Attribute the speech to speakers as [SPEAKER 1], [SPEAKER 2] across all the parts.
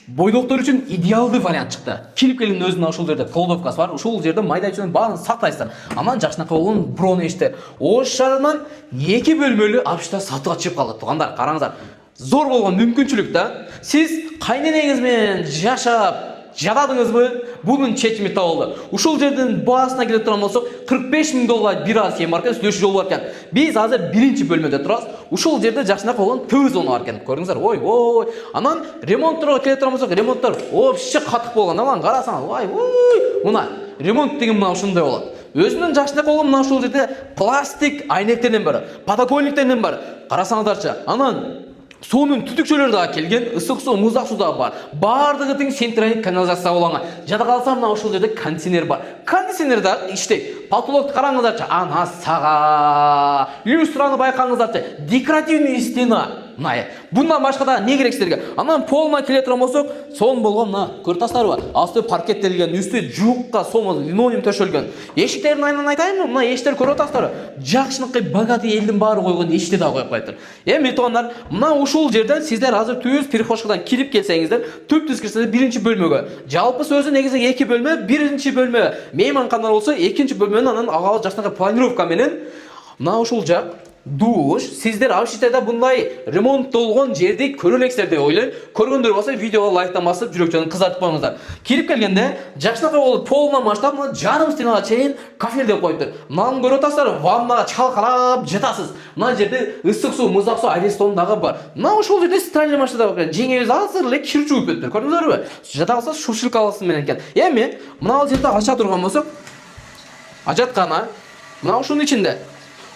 [SPEAKER 1] Бойдоктор үчүн идеалдуу вариант чыкты. Кирип келгенде өзүнүн ушул жерде кладовкасы бар. Ушул жерде майда чөнүн баарын сактайсыздар. Анан жакшынакай болгон бронештер. Ош шаарынан 2 бөлмөлүү апшта сатууга чыгып калды. Туугандар, караңыздар. Зор болгон мүмкүнчүлүк да. Сиз кайненеңиз менен жашап жададыңызбы? Bunun çekimi табылды. Ушул жердин баасына келип турган болсок, 45 000 доллар бир аз кем бар экен, сүйлөшүү жол бар экен. Биз азыр биринчи бөлмөдө турабыз. Ушул жерде жакшынакай болгон төө зона бар экен. Көрдүңүздөр? Ой. Анан ремонтторго келип турган болсок, ремонттор вообще катык болгон. Анан карасаңыз, ой. Мына ремонт деген мына ушундай болот. Өзүнүн жакшынакай болгон мына ушул жерде пластик айнектерден бар, подоконниктерден бар. Карасаңыздарчы. Анан суунун түтүкчөлөрү да келген, ысык суу, муздак суу да бар. Бардыгы тең центральный канализация болгон. Жада калса мына ушул жерде кондиционер бар. Кондиционер да иштейт. Потолокты караңыздарчы, ана сага. Люстраны байкаңыздарчы. Декоративный стена. Bundan башка да не керек силерге? Анан полна келе турган болсок, сон болгон мына көртастары бар. Асты паркеттелген, үстү жуукка сомуз линолеум төшөлгөн. Эшиктердин айынан айтайынбы? Мына эшиктер көрүп атасыздар. Жакшынакай богатый элдин баары койгон эшикти да коюп коюптур. Эми туугандар, мына ушул жерден сиздер азыр түз перехожкадан кирип келсеңиздер, түп-түз кирсеңиздер биринчи бөлмөгө. Жалпы сөзү негизи 2 бөлмө, биринчи бөлмө мейманкана болсо, экинчи бөлмөнүн анан ага жакшынакай планировка менен мына ушул жак душ. Сиздер абшитада bunday ремонттолгон жерди көрө элексиздер деп ойлойм. Көргөндөр болсо видеого лайктан басып, жүрөкчөнү кызартып коюңуздар. Кирип келгенде жакшынакай болуп полна масштаб мына жарым стенага чейин кафе деп коюптур. Мынаны көрүп атасыздар, ваннага чалкалап жатасыз. Мына жерде ысык суу, муздак суу Аристон дагы бар. Мына ушул жерде стиральный машина бар. Жеңебиз азыр эле кир жууп өттүр. Көрдүңүздөрбү? Жата калса шушилкаласы менен экен. Эми мына жерде ача турган болсок, ажаткана мына ушунун ичинде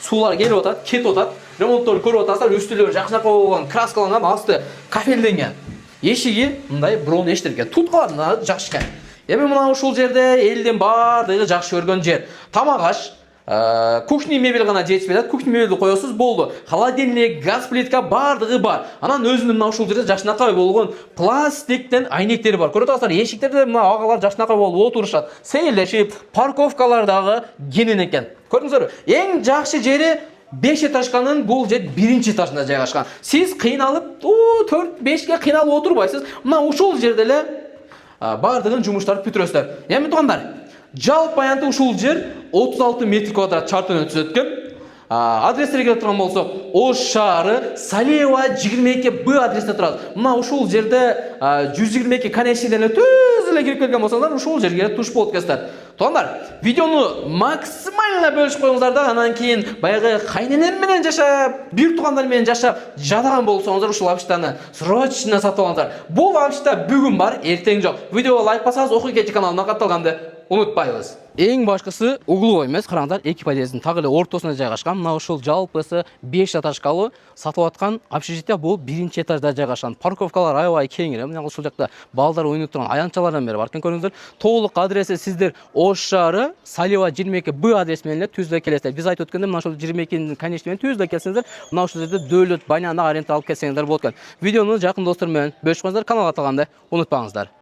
[SPEAKER 1] суулар келип атат, кетип атат. Ремонтторду көрүп атасыздар, үстүлөр жакшынакай болгон, краскаланган, асты кафелденген. Эшиги мындай бронештер экен. Туткалары жакшы экен. Эми мына ушул жерде элдин баардыгы жакшы көргөн жер. Тамак аш, кухня мебель гана жетишпей атат. Кухня мебелди коесуз, болду. Холодильник, газ плитка баардыгы бар. Анан өзүнүн мына ушул жерде жакшынакай болгон пластиктен айнектери бар. Көрүп атасыздар, эшиктерде мына агалар жакшынакай болуп отурушат. Сейлешип, парковкалар дагы кенен экен. Көрдүңүздөрбү? Эң жакшы жери 5 этажканын бул жер 1-чи этажында жайгашкан. Сиз кыйналып, 4-5ке кыйналып отурбайсыз. Мына ушул жерде эле баардыгын жумуштарды бүтүрөсүздөр. Эми туугандар, жалпы аянты ушул жер 36 метр квадрат чартыны түзөт экен. Адрестерге келип турган болсок, Ош шаары Салиева 22Б адресте турат. Мына ушул жерде 122 конечныйден түз эле кирип келген болсоңдар, ушул жерге туш болуп кетсиздер. Туугандар, видеону максимально бөлүшүп коюңуздар да, анан кийин баягы кайненем менен жашап, бир туугандар менен жашап жадаган болсоңуздар, ушул апштаны срочно сатып алыңыздар. Бул апшта бүгүн бар, эртең жок. Видеого лайк басаңыз, Окуй Кечи каналына катталганды унутпайбыз. Эң башкысы угловой эмес, караңыздар, 2 подъездин так эле ортосуна жайгашкан. Мына ушул жалпысы 5 этажкалуу сатып аткан общежитие бул 1-чи этажда жайгашкан. Парковкалар аябай кеңири. Мына ушул жакта балдар ойноп турган аянтчалардан бери бар экен, көрүңүздөр. Толук адреси сиздер Ош шаары Салиева 22Б адрес менен эле түздө келесиздер. Биз айтып өткөндө мына ушул 22-нин конечный менен түздө келсеңиздер, мына ушул жерде Дөөлөт Баняна аренда алып келсеңиздер болот экен. Видеону жакын достор менен бөлүшүп коюңуздар, каналга катталганды унутпаңыздар.